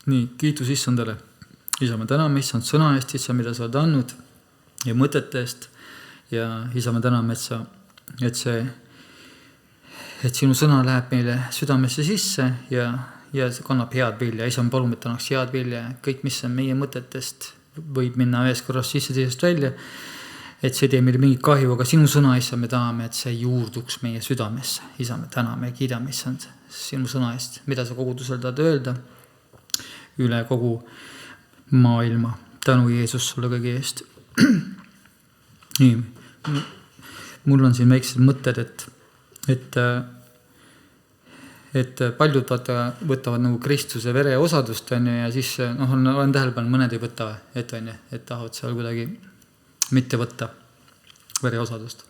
Nii, kiitus Issandale. Isa, me täname Issand sõna eest, Issa, mida sa oled andnud ja mõtete eest. Ja Isa, me täname, et sinu sõna läheb meile südamesse sisse ja see kannab head vilja. Isa, me palume, et annaks head vilja. Kõik, mis on meie mõtetest, võib minna ühes korras sisse teisest välja. Et see tee meile mingit kahju, aga sinu sõna, Isa, me tahame, et see juurduks meie südamesse. Isa, me täname ja kiidame Issand sinu sõna eest, mida sa kogudusel tahad öelda üle kogu maailma. Tänu Jeesus sulle kõige eest. Nii, mul on siin väiksed mõtted, et paljud võtavad nagu Kristuse vere osadust ja siis olen tähelepanu, mõned ei võta, et tahavad seal kuidagi mitte võtta vere osadust.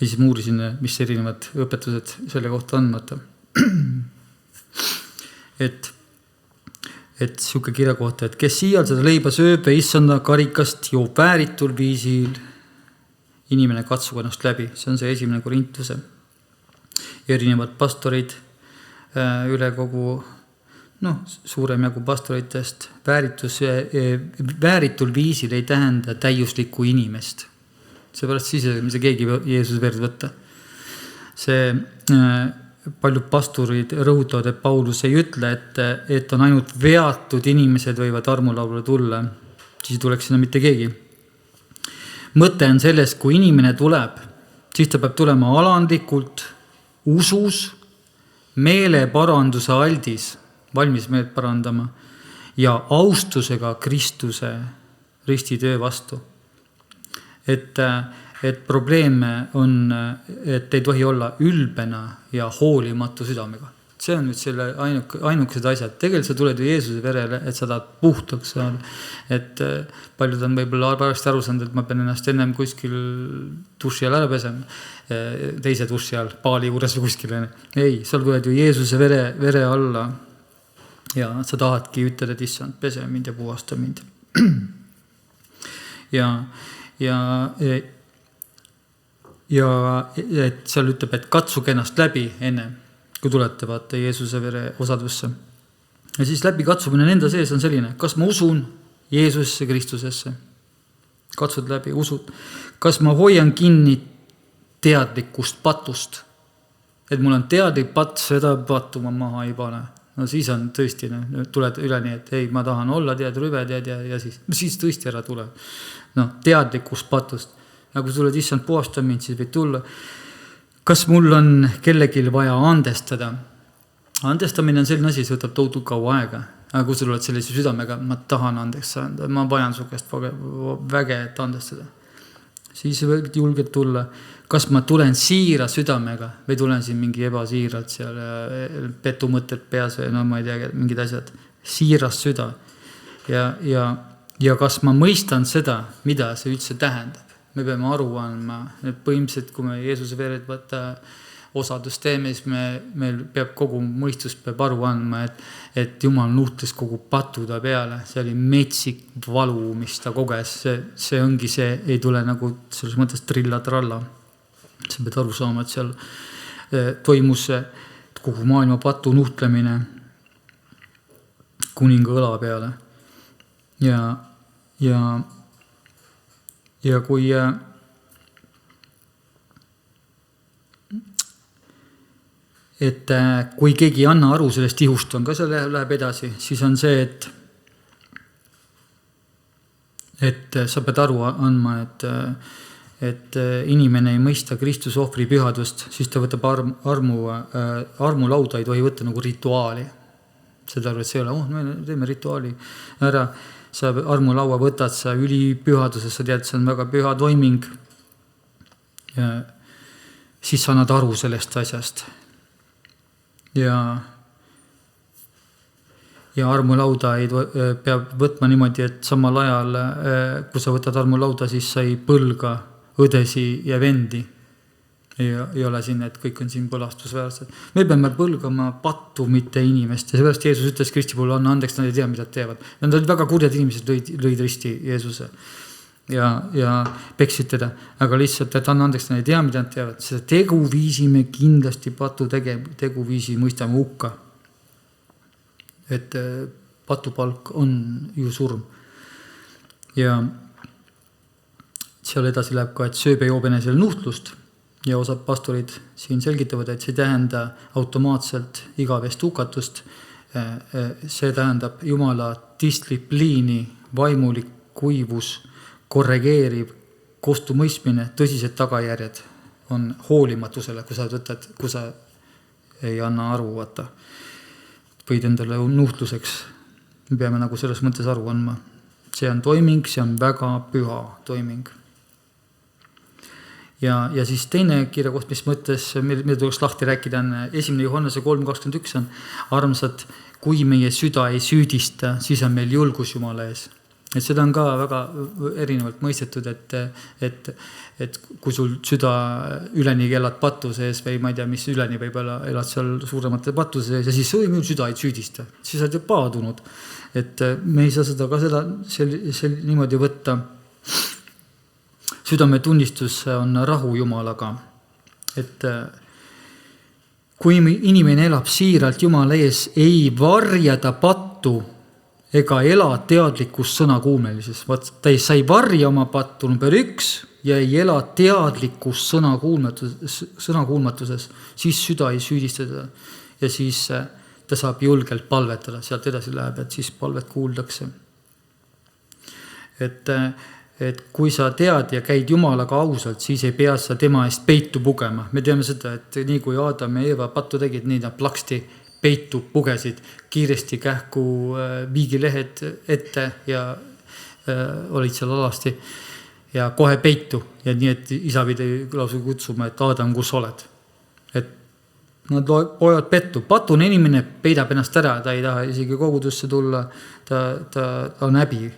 Ja siis ma uurisin, mis erinevad õpetused selle kohta on. Et siuke kirja kohta, et kes siial seda leiba sööb ja Issanda karikast joob vääritul viisil, inimene katsub ennast läbi. See on see 1. Korintuse. Erinevad pastorid üle kogu, suurem jagu pastoritest. Vääritul viisil ei tähenda täiuslikku inimest. Seepärast siis ei saa keegi Jeesuse verd võtta. See paljud pastorid rõhutavad, et Paulus ei ütle, et on ainult veatud inimesed võivad armulaulule tulla. Siis tuleks sinna mitte keegi. Mõte on selles, kui inimene tuleb, siis ta peab tulema alandlikult, usus, meeleparanduse aldis, valmis meelt parandama ja austusega Kristuse ristitöö vastu. Et probleem on, et ei tohi olla ülbena ja hoolimatu südamega. See on nüüd selle ainukesed asjad. Tegelikult sa tuled ju Jeesuse verele, et sa tahad puhtaks saada. Et paljud on võib-olla pärast aru saanud, et ma pean ennast ennem kuskil duši all ära pesema. Teise duši all, paali juures või kuskil. Ei, sa tuled ju Jeesuse vere alla ja sa tahadki ütelda, et Issand, pese mind ja puhasta mind. Ja et seal ütleb, et katsuge ennast läbi enne, kui tulete vaata Jeesuse vere osadusse. Ja siis läbi katsumine nende sees on selline, kas ma usun Jeesusesse Kristusesse? Katsud läbi, usud. Kas ma hoian kinni teadlikust patust? Et mul on teadlik patt, seda pattu ma maha ei pane. No siis on tõesti, tuled üle nii, et ei, ma tahan olla rüve ja siis tõesti ära tule. Teadlikust patust. Aga kui tuled Issand puhasta mind, siis võid tulla. Kas mul on kellegil vaja andestada? Andestamine on selline asi, see võtab tohutult kaua aega. Aga kui sul oled sellise südamega, ma tahan andeks saada, ma vajan su käest väge, et andestada. Siis võid julgelt tulla. Kas ma tulen siira südamega või tulen siin mingi ebasiiralt seal petumõtted peas või ma ei tea, mingid asjad. Siiras süda. Ja kas ma mõistan seda, mida see üldse tähendab? Me peame aru andma, et põhimõtteliselt, kui me Jeesuse veret võtta osadust teeme, siis meil peab kogu mõistus peab aru andma, et Jumal nuhtles kogu patuda peale. See oli metsik valu, mis ta koges. See ongi see, ei tule nagu selles mõttes trilla-tralla. Sa pead aru saama, et seal toimus kogu maailma patu nuhtlemine kuninga õla peale. Ja kui keegi ei anna aru sellest ihust on ka, see läheb edasi, siis on see, et sa pead aru andma, et inimene ei mõista Kristuse ohvri pühadust, siis ta võtab armulauda ei tohi võtta nagu rituaali. Seda arvad, see ei ole, me teeme rituaali ära. Sa armulaua võtad sa ülipühaduses, sa tead, see on väga püha toiming. Siis sa annad aru sellest asjast. Ja armulauda peab võtma niimoodi, et samal ajal, kui sa võtad armulauda, siis sa ei põlga õdesi ja vendi. Ei ole siin, et kõik on siin põlastusväärsed. Me peame põlgama pattu, mitte inimest. Ja seepärast Jeesus ütles Kristi puhul, anna andeks, nad ei tea, mida teevad. Nad olid väga kurjad inimesed, lõid risti Jeesuse ja peksid teda. Aga lihtsalt, et anna andeks, nad ei tea, mida nad teevad. Seda teguviisi me kindlasti patu teguviisi mõistame hukka. et patupalk on ju surm. Ja seal edasi läheb ka, et sööb ja joob enesel nuhtlust ja osad pastorid siin selgitavad, et see tähenda automaatselt igavest hukatust. See tähendab Jumala distsipliini, vaimulik kuivus, korrigeeriv kostumõistmine, tõsised tagajärjed on hoolimatusele, kui sa ei anna aru, vaata. Võid endale nuhtluseks. Me peame nagu selles mõttes aru andma. See on toiming, see on väga püha toiming. Ja siis teine kirjakoht, mis mõttes, mida tuleks lahti rääkida, on 1. Johannese 3.21 on armsad, kui meie süda ei süüdista, siis on meil julgus Jumala ees. Et seda on ka väga erinevalt mõistetud, et kui sul süda üleni elad pattu sees või ma ei tea, mis üleni võib-olla elad seal suuremate pattu sees ja siis minu süda ei süüdista, siis oled ju paadunud. Et me ei saa seda ka niimoodi võtta. Südametunnistus on rahu Jumalaga. Et kui inimene elab siiralt Jumala ees, ei varja ta pattu ega ela teadlikus sõnakuulmelises. Ta ei sai varja oma pattu number 1 ja ei ela teadlikus sõnakuulmatuses, siis süda ei süüdistada ja siis ta saab julgelt palvetada. Sealt edasi läheb, et siis palvet kuuldakse. Et kui sa tead ja käid Jumalaga ausalt, siis ei pea sa tema eest peitu pugema. Me teame seda, et nii kui Adam ja Eeva pattu tegid, nii nad plaksti peitu pugesid, kiiresti kähku viigilehed ette ja olid seal alasti ja kohe peitu. Ja nii, et isa pidi lausa kutsuma, et Adam, kus oled? Et nad hoiavad pettu. Patune inimene peidab ennast ära, ta ei taha isegi kogudusse tulla, ta on häbi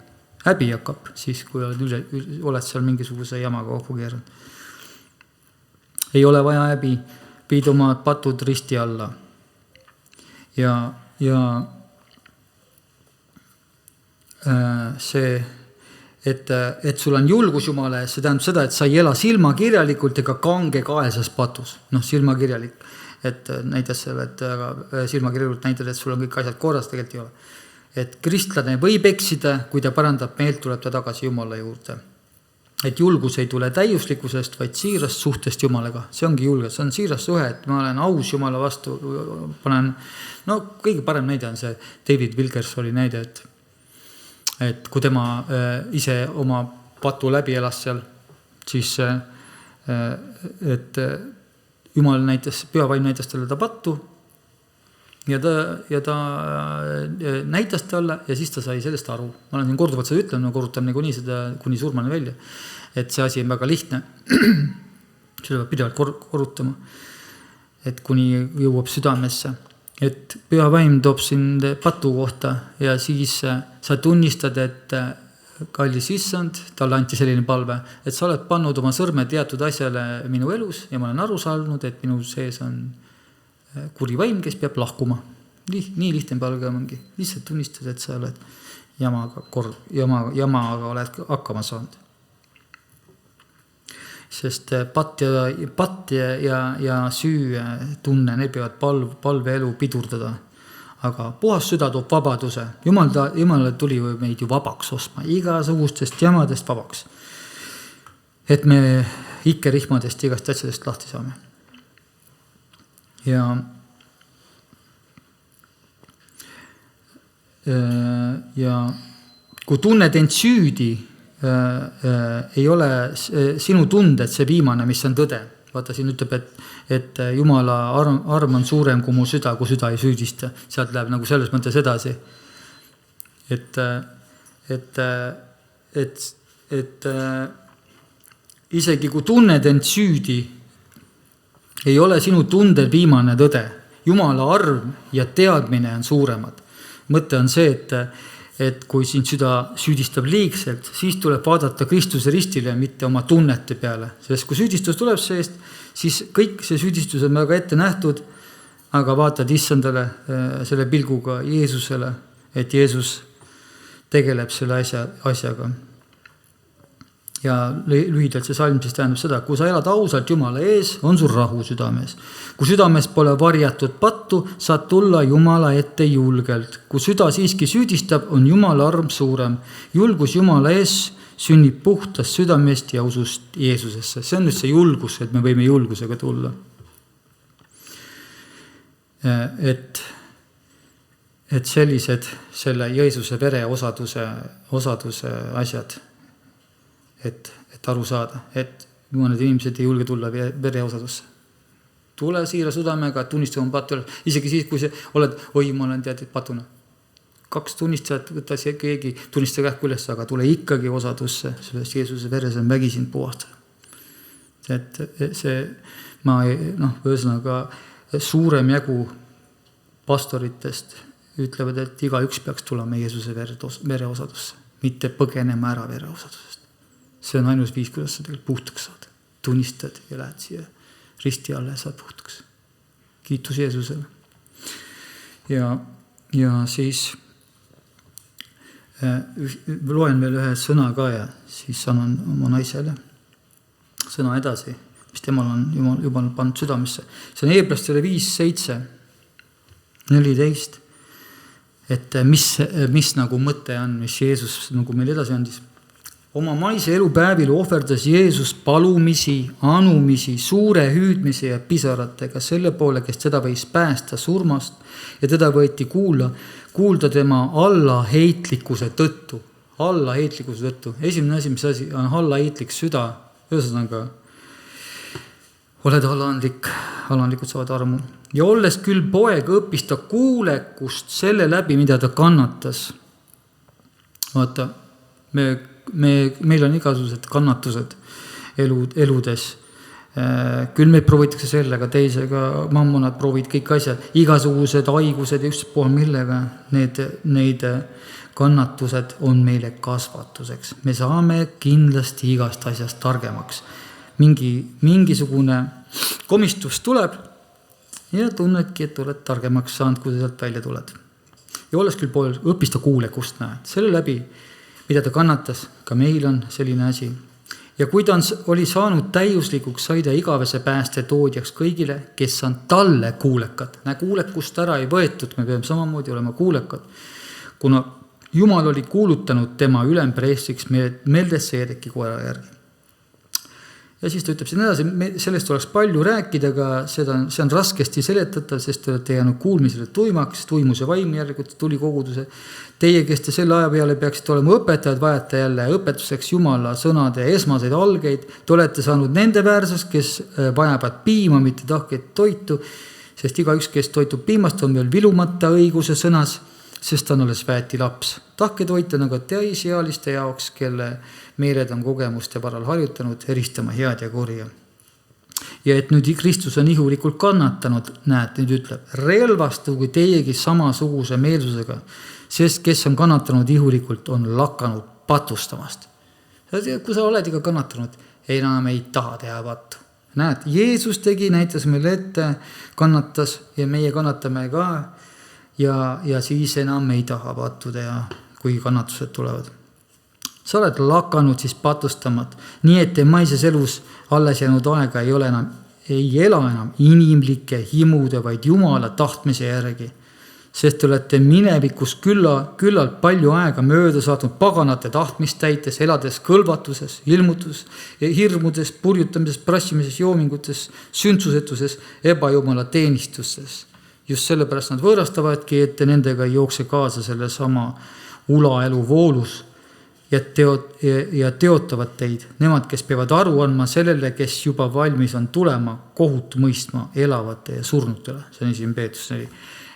hakkab siis, kui oled seal mingisuguse jamaga kokku keeranud. Ei ole vaja häbi, viid oma patud risti alla. Ja see, et sul on julgus Jumala ees, see tähendab seda, et sa ei ela silmakirjalikult ega kange kaesas patus. Silmakirjalik, et näitas selle, et silmakirjalikult näitab, et sul on kõik asjad korras, tegelikult ei ole. Et kristlane võib eksida, kui ta parandab meelt, tuleb ta tagasi Jumala juurde. Et julgus ei tule täiuslikkusest, vaid siirast suhtest Jumalaga. See ongi julgus, see on siirast suhe, et ma olen aus Jumala vastu. Kõige parem näide on see David Wilkersoni näide, et kui tema ise oma patu läbi elas seal, siis et Jumal näitas, pühavaim näitas talle ta pattu, ja ta näitas talle ja siis ta sai sellest aru. Ma olen siin korduvalt seda ütlen, ma korrutan niikuinii seda kuni surmani välja. Et see asi on väga lihtne. Seda peab pidevalt korrutama. Et kuni jõuab südamesse. Et püha vaim toob sind patu kohta ja siis sa tunnistad, et kallis issand, talle anti selline palve, et sa oled pannud oma sõrme teatud asjale minu elus ja ma olen aru saanud, et minu sees on kuri vaim, kes peab lahkuma. Nii lihtne palge ongi. Lihtsalt tunnistad, et sa oled jamaga oled hakkama saanud. Sest patt ja süü tunne, need peavad palve elu pidurdada. Aga puhas süda toob vabaduse. Jumalale tuli meid ju vabaks ostma, igasugustest jamadest vabaks. Et me ikkerihmadest igast asjadest lahti saame. Ja kui tunned end süüdi, ei ole sinu tunded see viimane, mis on tõde. Vaata, siin ütleb, et Jumala arm on suurem kui mu süda, kui süda ei süüdista. Sealt läheb nagu selles mõttes edasi. Et isegi kui tunned end süüdi, ei ole sinu tunded viimane tõde. Jumala arm ja teadmine on suuremad. Mõte on see, et kui sind süda süüdistab liigselt, siis tuleb vaadata Kristuse ristile, mitte oma tunnete peale. Sest kui süüdistus tuleb seest, siis kõik see süüdistus on väga ette nähtud, aga vaatad issandale selle pilguga Jeesusele, et Jeesus tegeleb selle asjaga. Ja lühidalt see salm siis tähendab seda, kui sa elad ausalt Jumala ees, on sul rahu südames. Kui südames pole varjatud pattu, saad tulla Jumala ette julgelt. Kui süda siiski süüdistab, on Jumala arm suurem. Julgus Jumala ees sünnib puhtast südamest ja usust Jeesusesse. See on nüüd see julgus, et me võime julgusega tulla. Et sellised selle Jeesuse vere osaduse asjad, et aru saada, et mõned inimesed ei julge tulla vere osadusse. Tule siira südamega, tunnista oma patu, isegi siis, kui oled, ma olen teatud patuna. 2 tunnistajat võtas keegi, tunnista kähku üles, aga tule ikkagi osadusse, sellest Jeesuse veres on vägi sind puhastada. Et see, ühesõnaga suurem jagu pastoritest ütlevad, et igaüks peaks tulema Jeesuse vere osadusse, mitte põgenema ära vere osadusest. See on ainus viis, kuidas sa tegelikult puhtaks saad. Tunnistad ja lähed siia risti alla ja saad puhtaks. Kiitus Jeesusele. Ja siis loen veel ühe sõna ka ja siis annan oma naisele sõna edasi, mis temal on Jumal pannud südamesse. See on Hebrastele 5:7, 14, et mis nagu mõte on, mis Jeesus nagu meil edasi andis. Oma maise elupäevil ohverdas Jeesus palumisi, anumisi, suure hüüdmise ja pisaratega selle poole, kes teda võis päästa surmast ja teda võeti kuulda tema allaheitlikkuse tõttu. Allaheitlikkuse tõttu. Esimene asi, mis asi on allaheitlik süda, ühesõnaga oled alandlikud saavad armu. Ja olles küll poeg, õppis ta kuulekust selle läbi, mida ta kannatas. Vaata, meil on igasugused kannatused eludes. Küll meid proovitakse sellega, teisega mammonad proovid kõik asjad, igasugused haigused ja just puhul millega neid kannatused on meile kasvatuseks. Me saame kindlasti igast asjast targemaks. Mingisugune komistus tuleb ja tunnedki, et oled targemaks saanud, kui sealt välja tuled. Ja olles küll pool, õppis ta kuulekust, näed. Selle läbi, mida ta kannatas, ka meil on selline asi. Ja kui ta oli saanud täiuslikuks, sai ta igavese pääste toodjaks kõigile, kes on talle kuulekad. Kuulekust ära ei võetud, me peame samamoodi olema kuulekad. Kuna Jumal oli kuulutanud tema ülempreestriks Meldeseedeki koera järgi. Ja siis ta ütleb siin edasi, sellest oleks palju rääkida, aga see on raskesti seletatav, sest te olete jäänud kuulmisele tuimaks, tuimuse vaim järelikult tuli koguduse. Teie, kes te selle aja peale peaksite olema õpetajad, vajate jälle õpetuseks Jumala sõnade esmaseid algeid. Te olete saanud nende väärsus, kes vajavad piima, mitte tahkeid toitu, sest igaüks, kes toitub piimast, on veel vilumata õiguse sõnas, sest ta on alles väeti laps. Tahketoit on aga täisealiste jaoks, kelle meeled on kogemuste varal harjutanud eristama head ja kurja. Ja et nüüd Kristus on ihulikult kannatanud, näed, nüüd ütleb, relvastugu teiegi samasuguse meelsusega, sest kes on kannatanud ihulikult, on lakanud patustamast. Kui sa oled ikka kannatanud, enam ei taha teha pattu. Näed, Jeesus tegi, näitas meile ette, kannatas ja meie kannatame ka ja siis enam ei taha pattu teha, kui kannatused tulevad. Sa oled lakanud siis patustamad, nii et maises elus alles jäänud aega ei ela enam inimlike himude, vaid Jumala tahtmise järgi. Sest te olete minevikus küllalt palju aega mööda saatnud paganate tahtmist täites, elades kõlvatuses, hirmudes, purjutamises, prassimises, joomingutes, sündsusetuses, ebajumala teenistuses. Just sellepärast nad võõrastavadki, et nendega ei jookse kaasa selle sama ulaelu voolus ja teotavad teid. Nemad, kes peavad aru andma sellele, kes juba valmis on tulema kohut mõistma elavate ja surnutele. See on 1. Peetrus 4.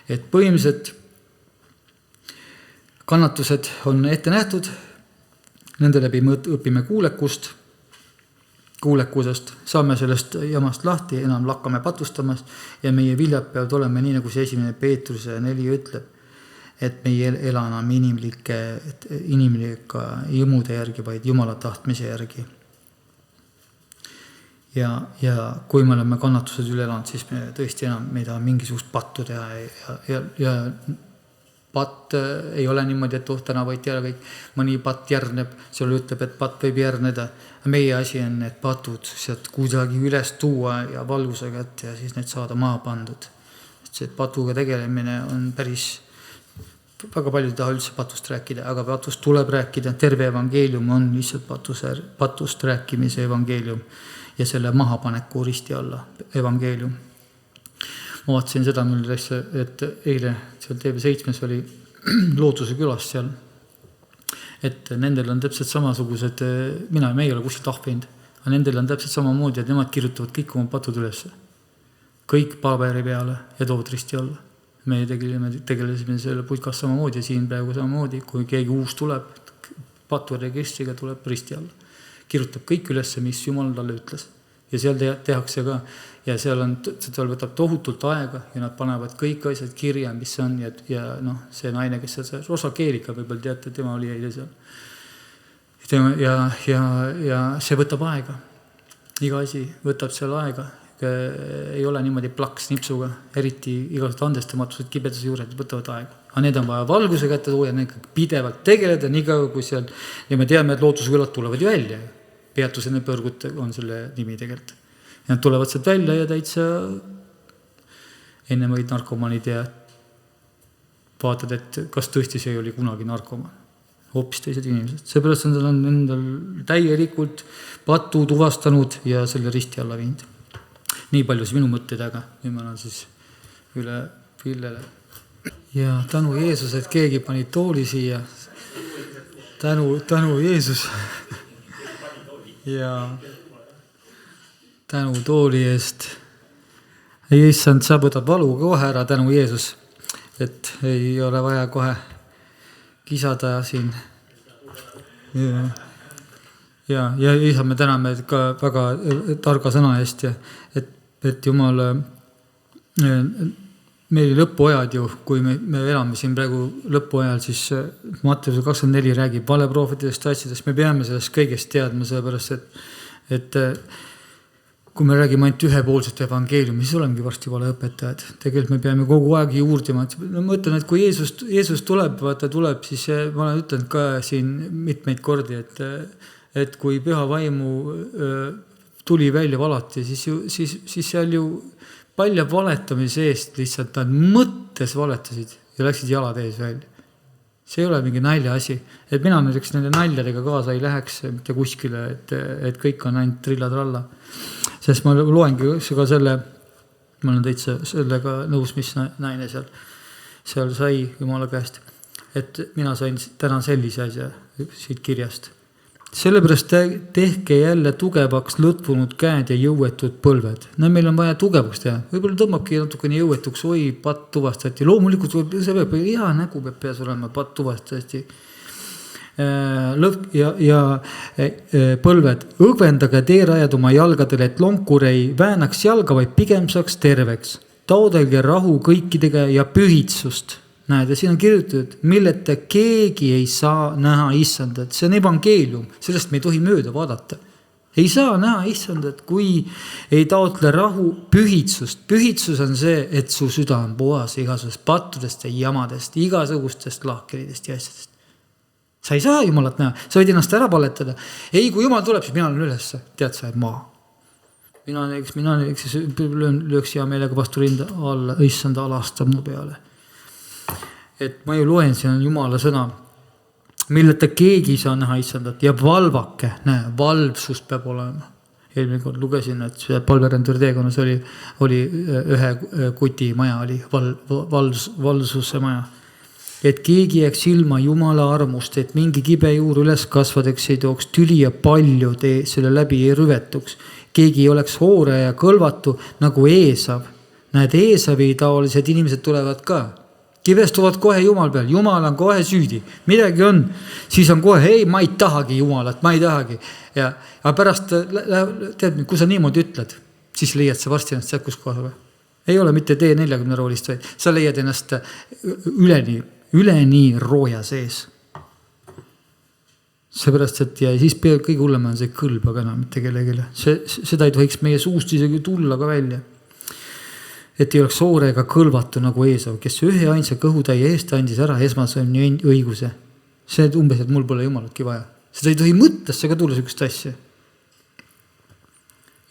Et põhimõtteliselt kannatused on ette nähtud, nende läbi õpime kuulekusest, saame sellest jamast lahti, enam lakkame patustamast ja meie viljad peavad olema nii, nagu see 1. Peetruse 4 ütleb, et me ei ela enam inimlike imude järgi, vaid Jumala tahtmise järgi. Ja kui me oleme kannatused üle elanud, siis me tõesti enam me ei taha mingisugust pattu teha ja patt ei ole niimoodi, et täna võeti ära kõik. Mõni patt järgneb, seal ütleb, et patt võib järgneda. Meie asi on need patud sealt kuidagi üles tuua ja valguse kätte ja siis need saada maha pandud. See patuga tegelemine on päris, väga palju ei taha üldse patust rääkida, aga patust tuleb rääkida. Terve evangeelium on lihtsalt patust rääkimise evangeelium ja selle mahapaneku risti alla evangeelium. Ma vaatasin seda, et eile seal TV7 oli Looduse külas seal, et nendel on täpselt samasugused, me ei ole kuskilt ahvinud, aga nendel on täpselt samamoodi, et nemad kirjutavad kõik oma patud üles. Kõik paberi peale ja toovad risti alla. Me tegelesime selle puitkas samamoodi ja siin praegu samamoodi, kui keegi uus tuleb, paturegistriga tuleb risti alla. Kirjutab kõik üles, mis Jumal talle ütles. Ja seal tehakse ka, ja seal võtab tohutult aega ja nad panevad kõik asjad kirja, mis on, ja see naine, kes seal Rosa Keerika võib-olla teate, tema oli eile seal. Ja see võtab aega. Iga asi võtab seal aega. Ei ole niimoodi plaks nipsuga, eriti igasugused andestamatused kibeduse juured võtavad aega. Aga need on vaja valguse kätte tuua ja need pidevalt tegeleda, nii kaua kui seal, ja me teame, et Looduskülad tulevad ju välja. Peatusene põrgut on selle nimi tegelikult. Ja nad tulevad sealt välja ja täitsa enne võid narkomanid ja vaatad, et kas tõesti see oli kunagi narkoman. Hoopis teised inimesed. Seepärast on endal täielikult patu tuvastanud ja selle risti alla viinud. Nii palju minu mõtted, aga nüüd ma olen siis üle Villele. Ja tänu Jeesus, et keegi pani tooli siia. Tänu Jeesus. Ja tänu tooli eest. Issand, sa võtad valu kohe ära, tänu Jeesus. Et ei ole vaja kohe kisada siin. Ja isa, me täname ka väga targa sõna eest ja et Jumal, meil lõpuajad ju, kui me elame siin praegu lõpuajal, siis Matteuse 24 räägib valeproofitidest asjadest, me peame sellest kõigest teadma, sellepärast, et kui me räägime ainult ühepoolset evangeeliumi, siis olemegi varsti valeõpetajad. Tegelikult me peame kogu aeg juurdima. Ma ütlen, et kui Jeesus tuleb, siis ma olen ütlenud ka siin mitmeid kordi, et kui püha vaimu tuli välja valati, siis seal ju palju valetamise eest lihtsalt nad mõttes valetasid ja läksid jalad ees välja. See ei ole mingi nalja asi. Et mina näiteks nende naljadega kaasa ei läheks mitte kuskile, et kõik on ainult trilla-tralla. Sest ma loengi ka selle, ma olen täitsa sellega nõus, mis naine seal sai Jumala käest. Et mina sain täna sellise asja siit kirjast. Sellepärast tehke jälle tugevaks lõtvunud käed ja jõuetud põlved. Meil on vaja tugevaks teha. Võib-olla tõmbabki natukene jõuetuks, oi, patt tuvastati. Loomulikult see peab, hea nägu peab peas olema, patt tuvastati. Ja põlved, õgvendage teerajad oma jalgadele, et lonkur ei väänaks jalga, vaid pigem saaks terveks. Taodelge rahu kõikidega ja pühitsust. Näed, ja siin on kirjutatud, milleta keegi ei saa näha issandat. See on evangeelium, sellest me ei tohi mööda vaadata. Ei saa näha issandat, kui ei taotle rahu pühitsust. Pühitsus on see, et su süda on puhas igasugustest pattudest ja jamadest, igasugustest lahkeridest ja asjadest. Sa ei saa Jumalat näha, sa võid ennast ära paletada. Ei, kui Jumal tuleb, siis mina olen üles, tead sa, maa. Mina lööks hea meelega vastu rinda alla, issanda alastab mu peale. Et ma ju loen, siin on Jumala sõna, milleta keegi saa näha issandat ja valvake, valvsust peab olema. Eelmine kord lugesin, et palverendur teekonnas oli ühe kuti maja, oli valvsuse maja. Et keegi jääks ilma Jumala armust, et mingi kibe juur üles kasvadeks ei tooks tüli ja palju selle läbi ei rüvetuks. Keegi ei oleks hoore ja kõlvatu nagu Eesav. Näed, Eesavi taolised inimesed tulevad ka. Kivestuvad kohe Jumal peal, Jumal on kohe süüdi, midagi on, siis on kohe, ei, ma ei tahagi Jumalat, ma ei tahagi. Aga pärast, tead, kui sa niimoodi ütled, siis leiad sa varsti ennast kus koha või? Ei ole mitte T40 roolist, vaid sa leiad ennast üleni rooja sees. Seepärast, et ja siis kõige hullem on see kõlb, aga enam mitte kellegile. Seda ei tohiks meie suust isegi tulla ka välja. et ei oleks soore ega kõlvatu nagu Eesau, kes ühe ainsa kõhutäie eest andis ära esmase õiguse. See umbes, et mul pole jumalatki vaja. Seda ei tohi mõttesse ka tulla sükest asja.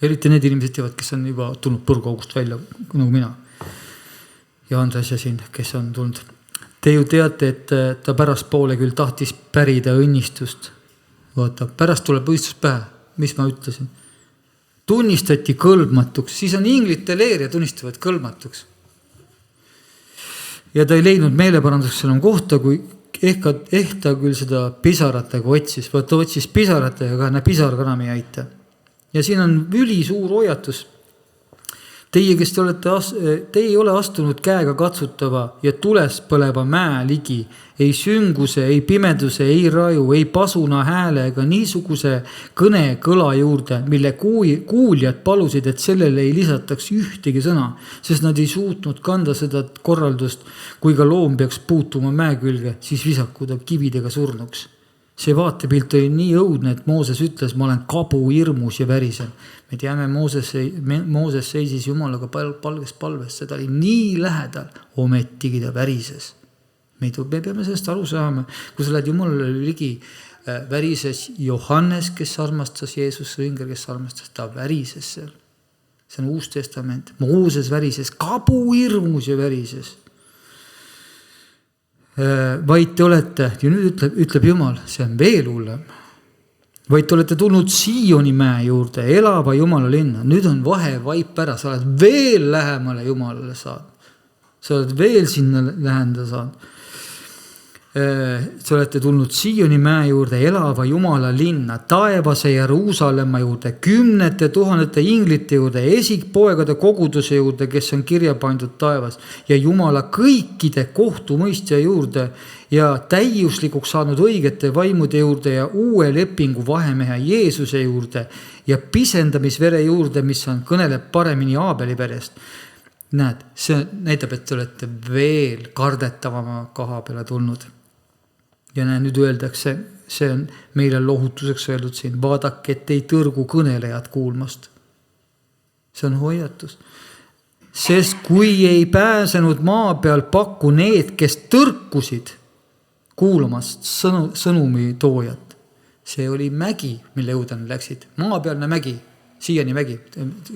Eriti need inimesed teevad, kes on juba tulnud põrguaugust välja, nagu mina. Ja Andres ja siin, kes on tulnud. Te ju teate, et ta pärast poole küll tahtis pärida õnnistust. Vaata, pärast tuleb õistus pähe. Mis ma ütlesin? Tunnistati kõlbmatuks. Siis on inglite leer ja tunnistavad kõlbmatuks. Ja ta ei leidnud meeleparanduseks enam kohta, kui ehk ta küll seda pisaratega otsis. Vaata, otsis pisaratega, aga pisar ka enam ei aita. Ja siin on üli suur hoiatus. Teie, kes te ei ole astunud käega katsutava ja tules põleva mäe ligi, ei sünguse, ei pimeduse, ei raju, ei pasuna hääle ega niisuguse kõne kõla juurde, mille kuuljad palusid, et sellele ei lisataks ühtegi sõna, sest nad ei suutnud kanda seda korraldust, kui ka loom peaks puutuma mäe külge, siis visaku ta kividega surnuks. See vaatepilt oli nii õudne, et Mooses ütles, ma olen kabu hirmus ja värisen. Me teame, Mooses seisis Jumalaga palves, seda oli nii lähedal, ometigi ta värises. Me peame sellest aru saama, kui sa lähed Jumalale ligi, värises Johannes, kes armastas Jeesus, Rõnger, kes armastas, ta värises seal. See on Uus Testament. Mooses värises, kabu hirmus ja värises. Vaid te olete, ja nüüd ütleb Jumal, see on veel hullem. Vaid te olete tulnud Sioni mäe juurde, elava Jumala linna. Nüüd on vahe vaip ära, sa oled veel lähemale Jumalale saanud. Sa oled veel sinna lähendada saanud. Te olete tulnud Sioni mäe juurde, elava Jumala linna, taevase Jeruusalemma juurde, 10 000 inglite juurde, esikpoegade koguduse juurde, kes on kirja pandud taevas, ja Jumala kõikide kohtumõistja juurde ja täiuslikuks saanud õigete vaimude juurde ja uue lepingu vahemehe Jeesuse juurde ja pisendamisvere juurde, mis on kõneleb paremini Aabeli verest. Näed, see näitab, et te olete veel kardetavama koha peale tulnud. Ja nüüd öeldakse, see on meile lohutuseks öeldud siin, vaadake, et ei tõrgu kõnelejad kuulmast. See on hoiatus. Sest kui ei pääsenud maa peal pakku need, kes tõrkusid kuulamast sõnumi toojat, see oli mägi, mille jõudan läksid. Maapealne mägi, siiani mägi.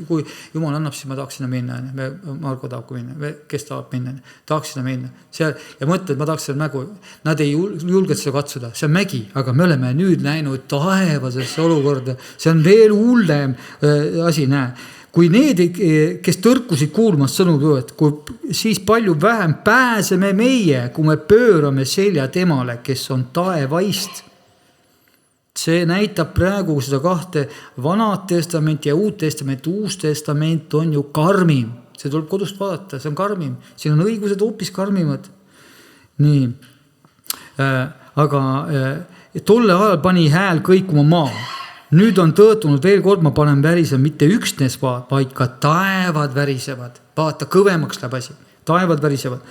Kui Jumal annab, siis ma tahaks sinna minna. Marko tahab minna, kes tahab minna, tahaks sinna minna. Ja mõtled, ma tahaks seda mägu. Nad ei julge seda katsuda, see on mägi, aga me oleme nüüd näinud taevasesse olukorda. See on veel hullem asi, näe. Kui need, kes tõrkusid kuulmast sõnumit, siis palju vähem pääseme meie, kui me pöörame selja temale, kes on taevaist. See näitab praegu seda kahte Vanad Testamenti ja Uut Testamenti. Uus Testament on ju karmim. See tuleb kodust vaadata, see on karmim. Siin on õigused hoopis karmimad. Nii. Aga tolle ajal pani hääl kõikuma maa. Nüüd on tõotunud veel kord, ma panen värisema mitte üksnes vaid ka taevad värisevad. Vaata, kõvemaks läheb asi. Taevad värisevad.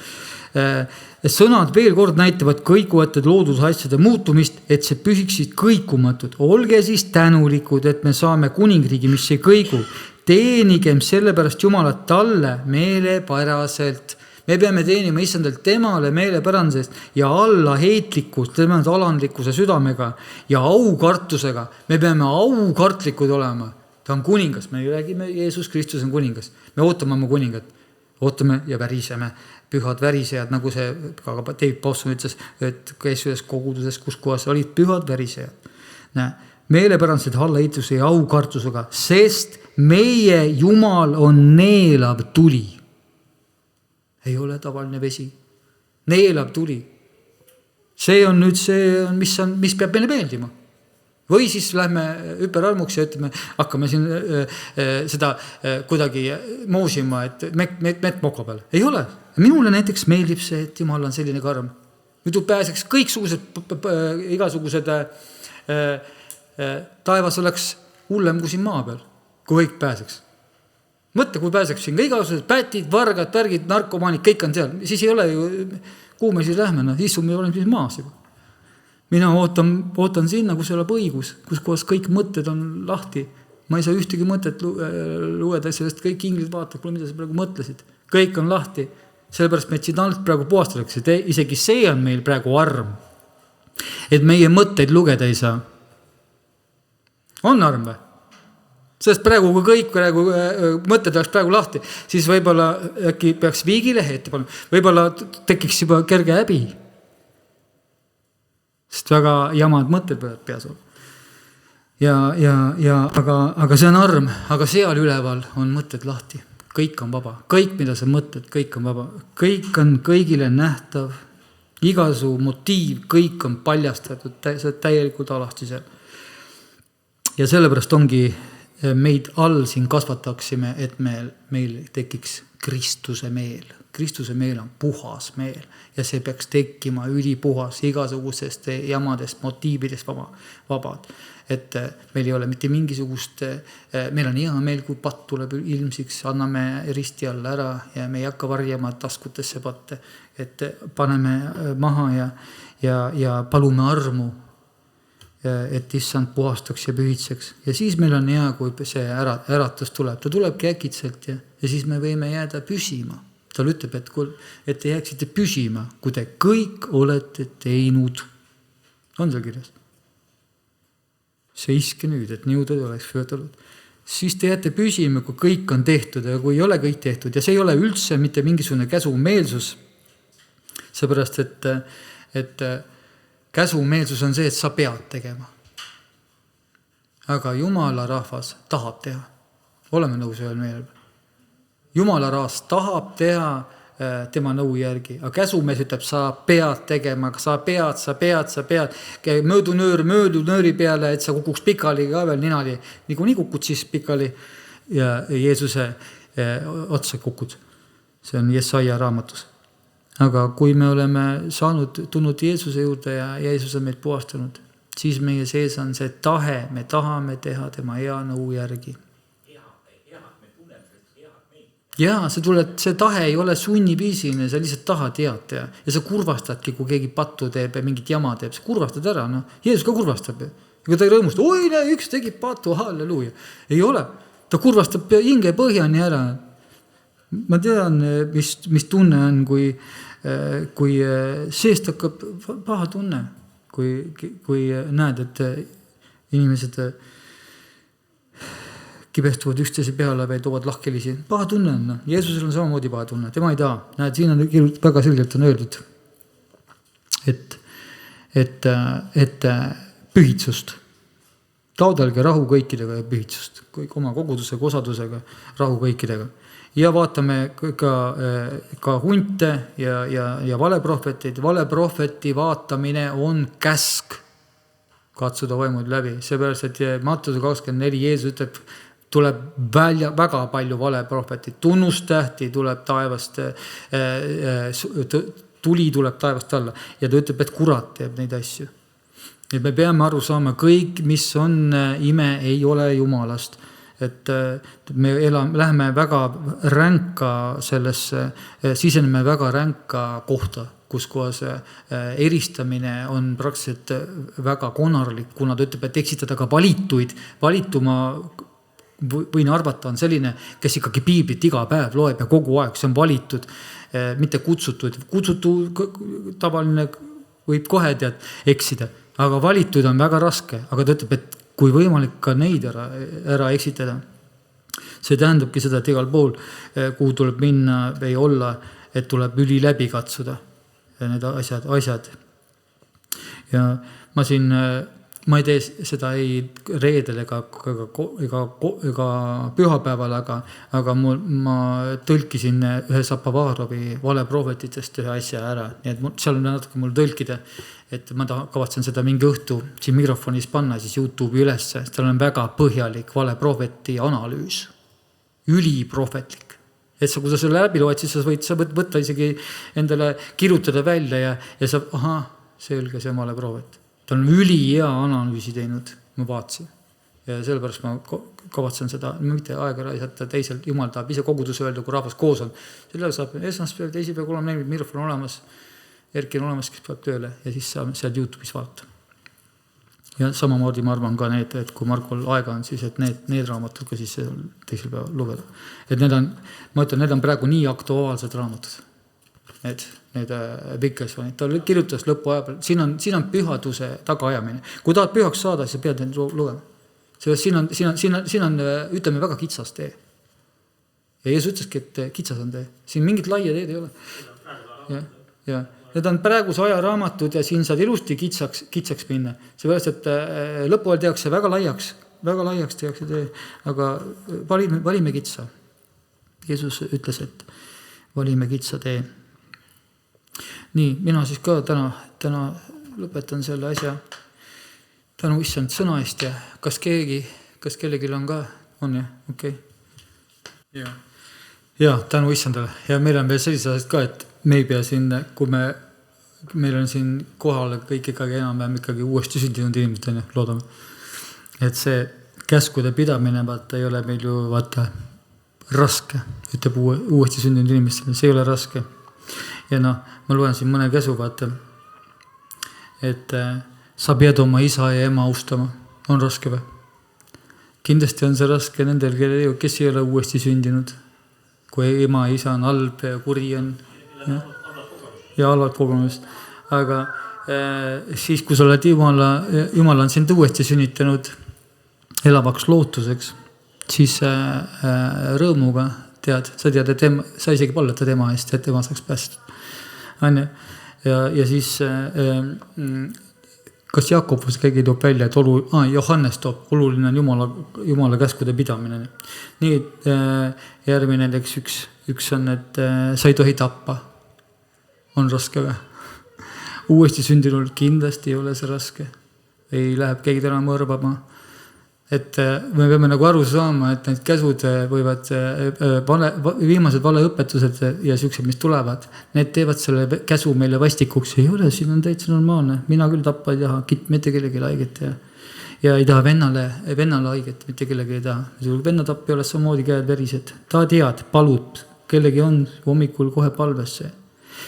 Sõnad veel kord näitavad kõikuvate loodusasjade muutumist, et see püsiksid kõikumatud. Olge siis tänulikud, et me saame kuningriigi, mis ei kõigu. Teenigem sellepärast Jumalat talle meelepäraselt. Me peame teenima issandalt temale meelepäraselt ja alla heitlikkust, tema alandlikkuse südamega ja aukartusega. Me peame aukartlikud olema. Ta on kuningas, me räägime, Jeesus Kristus on kuningas. Me ootame oma kuningat. Ootame ja väriseme. Pühad värisejad, nagu see David Bosson ütles, et käis üles koguduses, kus kohas olid pühad värisejad. Meelepäraselt allaheituse ja aukartusega, sest meie Jumal on neelav tuli. Ei ole tavaline vesi. Neelav tuli. See on nüüd see, mis peab meile meeldima. Või siis lähme hüperarmuks ja ütleme, hakkame siin seda kuidagi moosima, et met moka peal. Ei ole. Minule näiteks meeldib see, et Jumal on selline karm. Nüüd pääseks igasugused taevas oleks hullem kui siin maa peal, kui kõik pääseks. Mõtle, kui pääseks siin ka igasugused pätid, vargad, pärgid, narkomaanid, kõik on seal. Siis ei ole ju, kuhu me siis lähme, istume olen siis maas juba. Mina ootan sinna, kus ei ole õigus, kus kohas kõik mõtted on lahti. Ma ei saa ühtegi mõtet lueda, sellest kõik inglid vaatab, mida sa praegu mõtlesid. kõik on lahti, sellepärast meid siin alt praegu puhastatakse, isegi see on meil praegu arm, et meie mõtteid lugeda ei saa. On arm või? Sest praegu, kui kõik mõtted oleks praegu lahti, siis võib-olla äkki peaks viigilehe ette panema, võib-olla tekiks juba kerge häbi. Sest väga jamad mõtted võivad peas olla. Aga see on arm, aga seal üleval on mõtted lahti. Kõik on vaba, kõik mida sa mõtled, kõik on vaba. Kõik on kõigile nähtav, igasu motiiv, kõik on paljastatud täielikult alastisel. Ja sellepärast ongi meid all siin kasvataksime, et meil tekiks Kristuse meel. Kristuse meel on puhas meel ja see peaks tekkima ülipuhas igasugusest jamadest, motiividest vabad. Et meil ei ole mitte mingisugust, meil on hea meel, kui patt tuleb ilmsiks, anname risti all ära ja me ei hakka varjama taskutesse patte, et paneme maha ja palume armu, et issand puhastaks ja pühitseks. Ja siis meil on hea, kui see äratus tuleb. Ta tulebki äkitselt ja siis me võime jääda püsima. Ta ütleb, et te jääksite püsima, kui te kõik olete teinud. On see kirjas? Seiske nüüd, et niudud oleks föötanud. Siis te jääte püsima, kui kõik on tehtud ja kui ei ole kõik tehtud. Ja see ei ole üldse mitte mingisugune käsumeelsus. Seepärast, et käsumeelsus on see, et sa pead tegema. Aga Jumala rahvas tahab teha. Oleme nõus ühel meelel. Jumala rahvas tahab teha tema nõu järgi. Aga käsumees ütleb, sa pead tegema, sa pead. Möödu nööri peale, et sa kukuks pikali ka veel ninali. Nii kukud siis pikali ja Jeesuse otsa kukud. See on Jesaja raamatus. Aga kui me oleme tulnud Jeesuse juurde ja Jeesus on meid puhastanud, siis meie sees on see tahe, me tahame teha tema hea nõu järgi. Ja see tahe ei ole sunniviisiline, sa lihtsalt tahad head teha. Ja sa kurvastadki, kui keegi pattu teeb ja mingit jama teeb, sa kurvastad ära. No. Jeesus ka kurvastab. Ega ta ei rõõmusta, oi, üks tegi pattu, halleluuja. Ei ole. Ta kurvastab hinge põhjani ära. Ma tean, mis tunne on, kui seest hakkab paha tunne, kui näed, et inimesed kibestuvad üksteise peale või toovad lahkelisi. Paha tunne on. Jeesusel on samamoodi paha tunne. Tema ei taha. Näed, siin on väga selgelt on öeldud, et pühitsust. Taodelge rahu kõikidega ja pühitsust. Kõik oma kogudusega, osadusega, rahu kõikidega. Ja vaatame ka hunte ja valeprohvetid. Valeprohveti vaatamine on käsk katsuda vaimud läbi. Seepärast, et Mattuse 24 Jeesus ütleb, tuleb väga palju valeprohvetit. Tunnustähti tuleb taevast, tuli tuleb taevast alla. Ja ta ütleb, et kurat teeb neid asju. Et me peame aru saama, kõik, mis on ime, ei ole Jumalast. Et me läheme väga ränka sellesse, siseneme väga ränka kohta, kus kohas eristamine on praktiliselt väga konarlik, kuna ta ütleb, et eksitada ka valituid. Valituma võin arvata on selline, kes ikkagi piiblit iga päev loeb ja kogu aeg, see on valitud, mitte kutsutud. Kutsutu tavaline võib kohe eksida, aga valitud on väga raske, aga ta ütleb, et kui võimalik ka neid ära eksitada. See tähendabki seda, et igal pool, kuhu tuleb minna või olla, et tuleb üli läbi katsuda need asjad. Ja ma ei tee seda ei reedel ega pühapäeval, aga ma tõlkisin ühe Zapavarovi valeprohvetitest ühe asja ära. Nii et seal on natuke mul tõlkida, et ma kavatsen seda mingi õhtu siin mikrofonis panna siis YouTube'i ülesse. Seal on väga põhjalik valeprohveti analüüs. Üliprohvetlik. Et kui sa selle läbi loed, siis sa võid võtta isegi endale kirjutada välja ja sa, selge, see on valeprohvet. Ta on ülihea analüüsi teinud, ma vaatasin. Ja sellepärast ma kavatsen seda, mitte aega raisata teiselt, Jumal tahab ise koguduse öelda, kui rahvas koos on. Sellega saab esmaspäev, teisipäev, 3-4 mikrofon olemas, Erki on olemas, kes peab tööle ja siis saab sealt YouTube'is vaata. ja samamoodi ma arvan ka need, et kui Markol aega on, siis et need raamatud ka siis teisel päeval lugeda. Et ma ütlen, need on praegu nii aktuaalsed raamatud. Need Wittgensteinid, ta kirjutas lõpuaja peal, siin on pühaduse tagaajamine. Kui tahad pühaks saada, siis pead need lugema. Sellest siin on, ütleme, väga kitsas tee. Ja Jeesus ütleski, et kitsas on tee. Siin mingit laia teed ei ole. Ja. Need on praeguse aja raamatud ja siin saad ilusti kitsaks minna. Seepärast, et lõpuajal tehakse väga laiaks tehakse tee, aga valime kitsa. Jeesus ütles, et valime kitsa tee. Nii, mina siis ka täna lõpetan selle asja. Tänu issand sõna eest ja kas kellelgi on ka? On jah? Okei. Ja, tänu issandale. Ja meil on veel sellised asjad ka, et me ei pea siin, kui meil on siin kohal kõik ikkagi enam ikkagi uuesti sündinud inimesed, loodame. Et see käskude pidamine, vaata, ei ole meil ju, vaata, raske, ütleb uuesti sündinud inimestele, see ei ole raske. Ja ma loen siin mõne käsu, vaata, et sa pead oma isa ja ema austama. On raske või? Kindlasti on see raske nendel, kes ei ole uuesti sündinud. Kui ema ja isa on halb ja kuri on ja halvad kogemust. Aga siis, kui sa oled Jumal on sind uuesti sünnitanud elavaks lootuseks, siis rõõmuga tead, sa tead, et sa isegi palveta tema eest, et tema saaks päästud. Ja siis kas Jakob või keegi toob välja, et Johannes toob, oluline on Jumala käskude pidamine. Nii, järgmine üks on, et sa ei tohi tappa. On raske või? Uuesti sündinul kindlasti ei ole see raske. Ei läheb keegi täna mõrbama. Et me peame nagu aru saama, et need käsud võivad viimased valeõpetused ja sellised, mis tulevad, need teevad selle käsu meile vastikuks. Ei ole, siin on täitsa normaalne. Mina küll tappa ei taha, mitte kellegi haiget ja ei taha vennale haiget, mitte kellegi ei taha. Venna tapp ei ole samamoodi käed verised. Ta tead, palud, kellegi on hommikul kohe palvesse.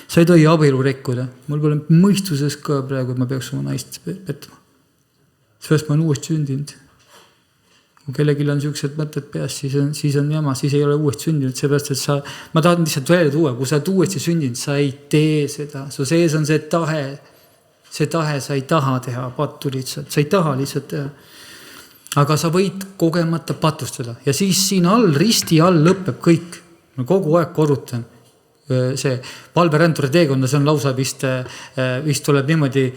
Sa ei tohi abielu rekkuda. Mul pole mõistuses ka praegu, et ma peaks oma naist petma. Sellest ma olen uuesti sündinud. Kui kellelgi on sellised mõtted peas, siis on jama, siis ei ole uuesti sündinud, seepärast, et ma tahan lihtsalt välja tuua, kui sa oled uuesti sündinud, sa ei tee seda, su sees on see tahe, sa ei taha teha pattu lihtsalt, sa ei taha lihtsalt teha. Aga sa võid kogemata patustada ja siis siin risti all lõpeb kõik, ma kogu aeg korrutan, see palveränduri teekonna, see on lausa vist tuleb niimoodi,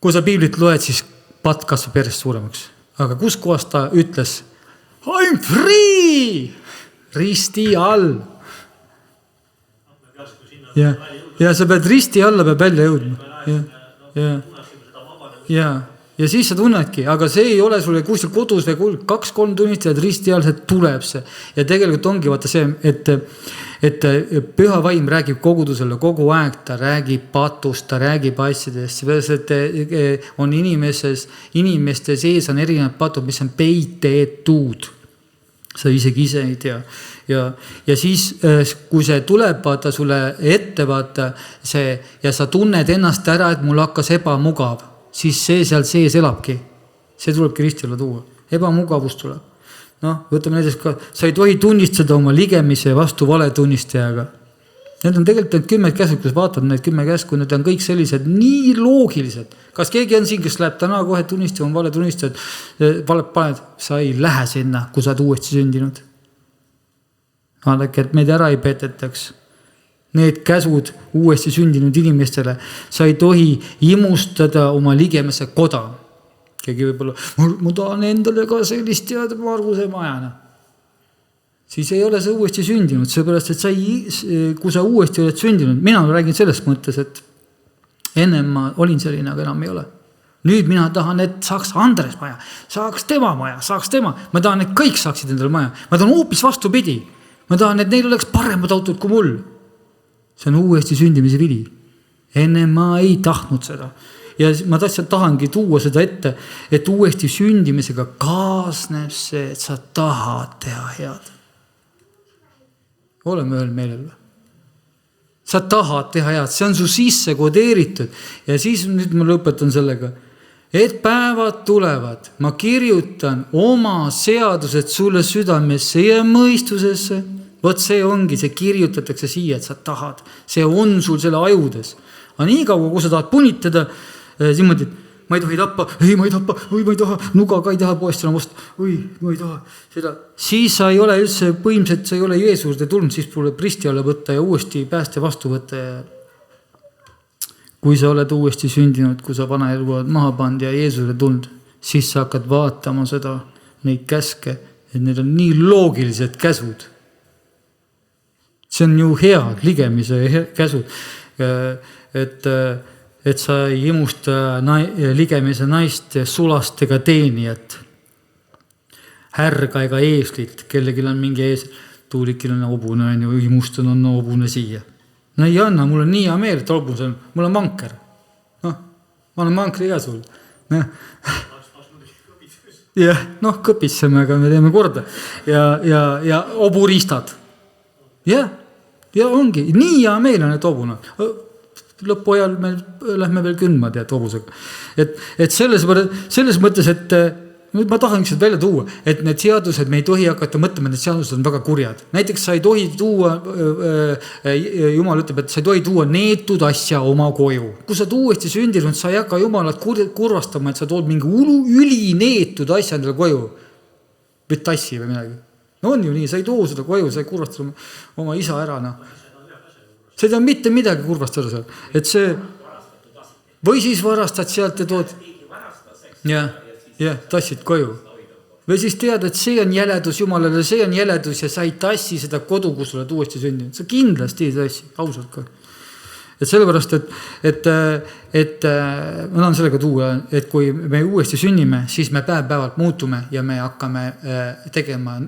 kui sa piiblit loed, siis patt kasvab järjest suuremaks. Aga kus kohas ta ütles I'm free! Risti all. Ja sa pead risti alla peab välja jõudma. Ja siis sa tunnedki, aga see ei ole sulle kuskil kodus või 2-3 tunnistajad risti all, see tuleb see. Ja tegelikult ongi vaata see, et püha vaim räägib kogudusele kogu aeg, ta räägib patust, ta räägib asjadest, et on inimeste sees on erinevad patud, mis on peiteetud. Sa isegi ise ei tea. Ja siis, kui see tuleb, vaata sulle ette, vaata see, ja sa tunned ennast ära, et mul hakkas ebamugav, siis see seal sees elabki. See tulebki ristile tuua. Ebamugavus tuleb. Võtame näiteks ka, sa ei tohi tunnistada oma ligemise vastu valetunnistajaga. Need on tegelikult need 10 käsud, kus vaatad need 10 käsku, need on kõik sellised nii loogilised. Kas keegi on siin, kes läheb täna kohe tunnistama valetunnistajad, paned, sa ei lähe sinna, kui sa oled uuesti sündinud. Vaadake, et meid ära ei petetaks. Need käsud uuesti sündinud inimestele, sa ei tohi imustada oma ligemise koda. Keegi võib-olla, ma tahan endale ka sellist teada Marguse majana. Siis ei ole see uuesti sündinud, seepärast, et kui sa uuesti oled sündinud, mina räägin sellest mõttes, et ennem ma olin selline, aga enam ei ole. Nüüd mina tahan, et saaks Andres maja, saaks tema maja, saaks tema. Ma tahan, et kõik saaksid endale maja. Ma tahan hoopis vastupidi. Ma tahan, et neil oleks paremad autod kui mul. See on uuesti sündimise vili. Enne ma ei tahtnud seda. Ja ma tahangi tuua seda ette, et uuesti sündimisega kaasneb see, et sa tahad teha head. Oleme ühel meelel. Sa tahad teha head, see on su sisse kodeeritud. Ja siis nüüd ma lõpetan sellega, et päevad tulevad, ma kirjutan oma seadused sulle südamesse ja mõistusesse. Vot see ongi, see kirjutatakse siia, et sa tahad. See on sul selle ajudes. Aga nii kaua, kui sa tahad punitada, niimoodi, et ma ei tohi tappa, ma ei tappa, ma ei taha, nuga ka ei taha poest enam osta, ma ei taha seda. Siis sa ei ole üldse põhimõtteliselt, sa ei ole Jeesuse juurde tulnud, siis tuleb risti alla võtta ja uuesti pääste vastu võtta. Ja kui sa oled uuesti sündinud, kui sa vana elu oled maha pannud ja Jeesusele tulnud, siis sa hakkad vaatama seda, neid käske, et need on nii loogilised käsud. See on ju head ligemise käsud, et sa ei imusta ligemise naist sulastega teenijat, härga ega eeslit, kellelgi on mingi tuulikil on hobune, imustan on hobune siia. No ei anna, mul on nii hea meel, et hobune on, mul on manker. Ma olen mankri ka sul. Kõpitseme, aga me teeme korda. Ja hoburiistad. Ja ongi, nii hea meil on, et hobune. Lõpuajal me lähme veel kündma, hobusega. Et selles mõttes, et ma tahan lihtsalt välja tuua, et need seadused, me ei tohi hakata mõtlema, et need seadused on väga kurjad. Näiteks sa ei tohi tuua, Jumal ütleb, et sa ei tohi tuua neetud asja oma koju. Kui sa uuesti sündinud, sa ei hakka Jumalat kurvastama, et sa tood mingi ülineetud asja endale koju. Või tassi või midagi. No on ju nii, sa ei too seda koju, sa ei kurvasta oma isa ära. See ei mitte midagi kurvastada seal. Et see, või siis varastad sealt ja tood. Ja, tassid koju. Või siis tead, et see on jäledus Jumalale, see on jäledus ja sa ei tassi seda kodu, kus oled uuesti sündinud. Sa kindlasti ei tassi, ausalt ka. Et sellepärast, et ma tahan sellega tuua, et kui me uuesti sünnime, siis me päevalt muutume ja me hakkame tegema,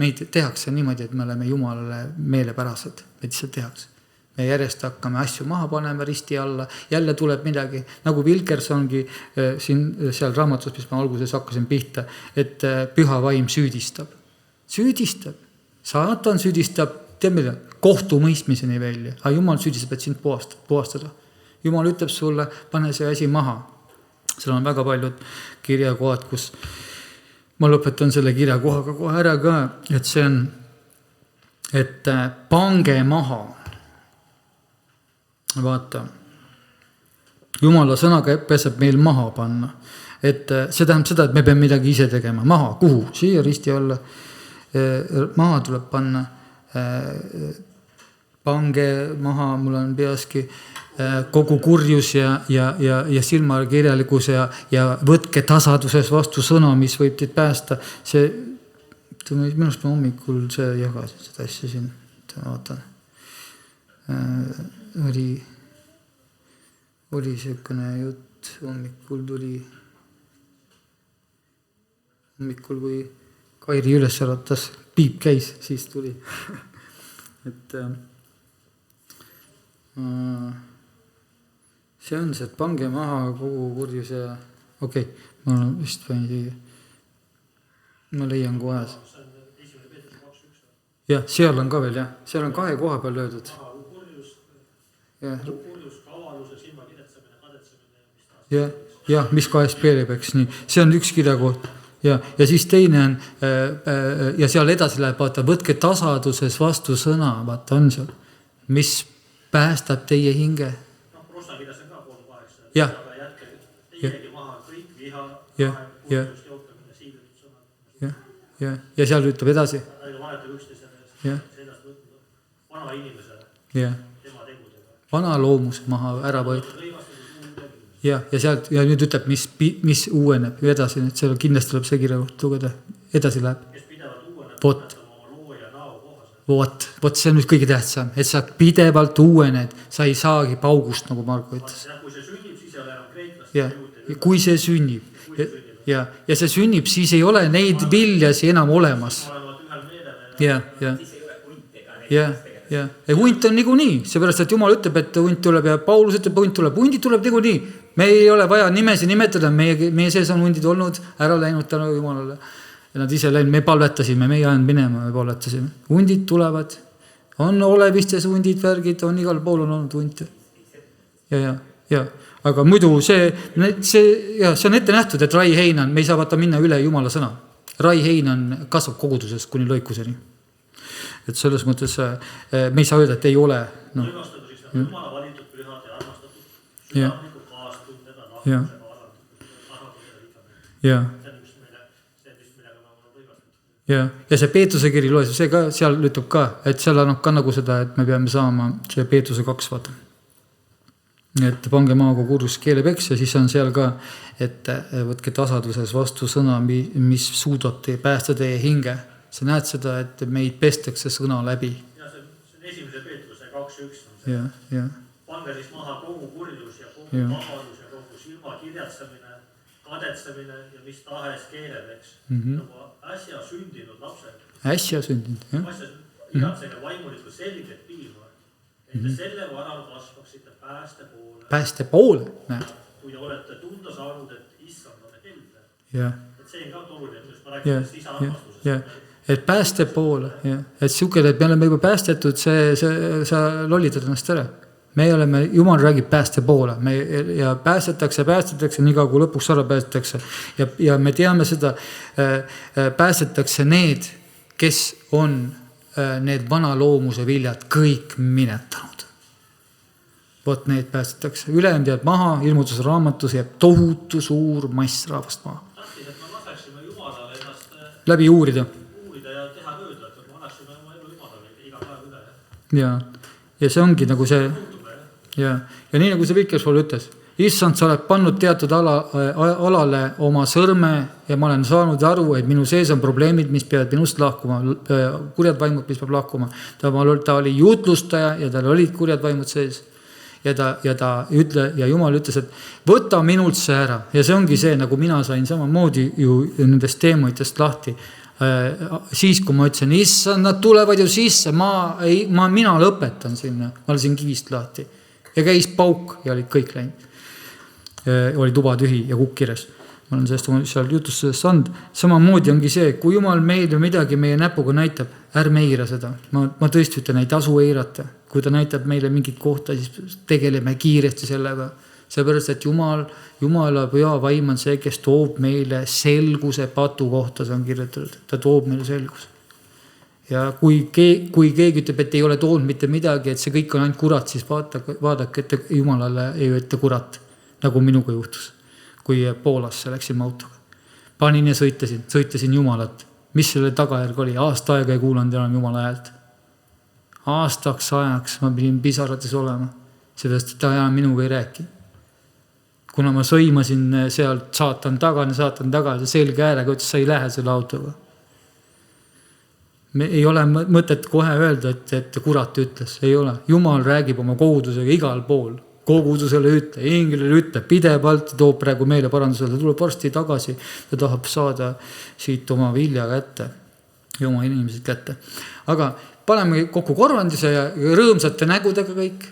meid tehakse niimoodi, et me oleme Jumalale meelepärased, meid lihtsalt tehakse. Me järjest hakkame asju maha panema risti alla, jälle tuleb midagi, nagu Wilkersongi seal raamatus, mis ma alguses hakkasin pihta, et püha vaim süüdistab. Süüdistab. Saatan süüdistab, tead mida? Kohtu mõistmiseni välja. Aga Jumal süüdistab, et sind puhastada. Jumal ütleb sulle, pane see asi maha. Seal on väga paljud kirjakohad, kus ma lõpetan selle kirjakohaga kohe ära ka, et see on, et pange maha. Vaata, Jumala sõnaga peseb meil maha panna. Et see tähendab seda, et me peame midagi ise tegema. Maha, kuhu? Siia risti alla. Maha tuleb panna. Pange maha, mul on peaski kogu kurjus ja silmakirjalikus ja võtke tasaduses vastu sõna, mis võib teid päästa. See, minust ma hommikul see jagasin seda asja siin. Vaatan. Oli selline jutt, hommikul kui Kairi üles äratas, piip käis, siis tuli. Et see on see, et pange maha kogu kurjus ja okei, ma vist võin siia. Ma leian kohe. Ja, seal on ka veel, jah. Seal on 2 koha peal löödud. Ja, mis 2 peeleb, eks nii. See on üks kirjakoht. Ja siis teine on, ja seal edasi läheb, vaata, võtke tasaduses vastu sõna, vaata on seal, mis päästab teie hinge. Prostakirjas on ka 3.8. Ja. Teiegi maha kõik viha, kurjust, jootamine, siidetud sõnad. Ja seal ütleb edasi. Vanetab üksteisele, sellest võtnud vana inimesele, tema tegudega. Vana loomus maha ära võetud. Ja sealt, ja nüüd ütleb, mis uueneb edasi, et seal kindlasti tuleb see kirja lugeda, edasi läheb. Kes pidevalt uueneb, oma looja nao kohas. Vot see on nüüd kõige tähtsam, et sa pidevalt uuened, sa ei saagi paugust, nagu Marko ütles. Kui see sünnib, siis ei ole enam kreeklast. Kui see sünnib. Ja see sünnib, siis ei ole neid viljasi enam olemas. Ja hunt on niikuinii, seepärast, et Jumal ütleb, et hunt tuleb ja Paulus ütleb, hunt tuleb. Hundid tuleb niikuinii. Me ei ole vaja nimesi nimetada, meie sees on hundid olnud, ära läinud tänu Jumalale. Ja nad ise läinud, me palvetasime, me ei ajanud minema, me palvetasime. Hundid tulevad, on olevistes hundid, värgid, on igal pool on olnud hunte. ja, aga muidu see on ette nähtud, et raiheina on, me ei saa vaata minna üle Jumala sõna. Raiheina on kasvab kogudusest kuni lõikuseni. Et selles mõttes me ei saa öelda, et ei ole. No. Võimastagu siis Jumala valitud pühad ja armastatud, südamliku kaastundega, lahkusega, ja. Ja see Peetruse kiri loes, see ka seal ütleb ka, et seal annab ka nagu seda, et me peame saama see Peetruse 2 vaata. Et pange maaga kurjus keelepeks ja siis on seal ka, et võtke tasaduses vastu sõna, mis suudab päästa teie hinge. Sa näed seda, et meid pestakse sõna läbi. Ja see on esimese Peetruse 2.1. Ja. Pange siis maha kogu kurjus ja kogu pahalus ja kogu silma kirjatsamine, kadetsamine ja mis tahes keelepeks. Nagu äsja sündinud lapsed. Äsja sündinud, jah. Igatsege vaimulikult selget piima, et te selle varal kasvaksite pääste poole. Näed. Kui te olete tunda saanud, et issand on helde. Ja. Et see on ka oluline, et ma räägin isa armastusest. Ja. Et pääste poole. Ja. Et siuke, et me oleme juba päästetud, sa lollitad ennast ära. Me oleme, Jumal räägib pääste poole ja päästetakse nii kui lõpuks ära päästetakse ja me teame seda, päästetakse need, kes on need vana loomuse viljad kõik minetanud. Vot need päästetakse. Ülejäänud jääb maha, ilmutuse raamatus jääb tohutu suur mass rahvast maha. Tahtis, et me laseksime Jumalale ennast läbi uurida ja teha mööda, et me laseksime oma elu Jumalale iga päev üle. Ja see ongi nagu see ja nii nagu see Vikerpool ütles, issand, sa oled pannud teatud alale oma sõrme ja ma olen saanud aru, et minu sees on probleemid, mis peavad minust lahkuma, kurjad vaimud, mis peab lahkuma. Ta oli jutlustaja ja tal olid kurjad vaimud sees ja Jumal ütles, et võta minult see ära ja see ongi see, nagu mina sain samamoodi ju nendest teemoitest lahti. Siis kui ma ütlesin, issand, nad tulevad ju sisse, mina lõpetan sinna, ma olen siin kivist lahti. Ja käis pauk ja olid kõik läinud. Oli tuba tühi ja kukkires. Ma olen sellest seal jutustusest saanud. Samamoodi ongi see, kui Jumal meile midagi meie näpuga näitab, ärme eira seda. Ma tõesti ütlen, ei tasu eirata. Kui ta näitab meile mingit kohta, siis tegeleme kiiresti sellega. Seepärast, et Jumala püha vaim on see, kes toob meile selguse patu kohta, see on kirjutatud. Ta toob meile selguse. Ja kui keegi ütleb, et ei ole toonud mitte midagi, et see kõik on ainult kurat, siis vaadake, et Jumalale ei ette kurat, nagu minuga juhtus, kui Poolasse läksin autoga. Panin ja sõitasin Jumalat. Mis selle tagajärg oli? Aasta aega ei kuulanud enam Jumala häält. Aastaks ajaks ma pidin pisarates olema, sellest, et ta enam minuga ei rääki. Kuna ma sõimasin sealt saatan taga, selge äärega ütles, sa ei lähe selle autoga. Me ei ole mõtet kohe öelda, et kurat ütles, ei ole. Jumal räägib oma kogudusega igal pool. Kogudusele ütle, ingrile ütle, pidevalt toob praegu meile parandusele, ta tuleb varsti tagasi, ta tahab saada siit oma vilja kätte ja oma inimesed kätte. Aga paneme kokku korrandise ja rõõmsate nägudega kõik.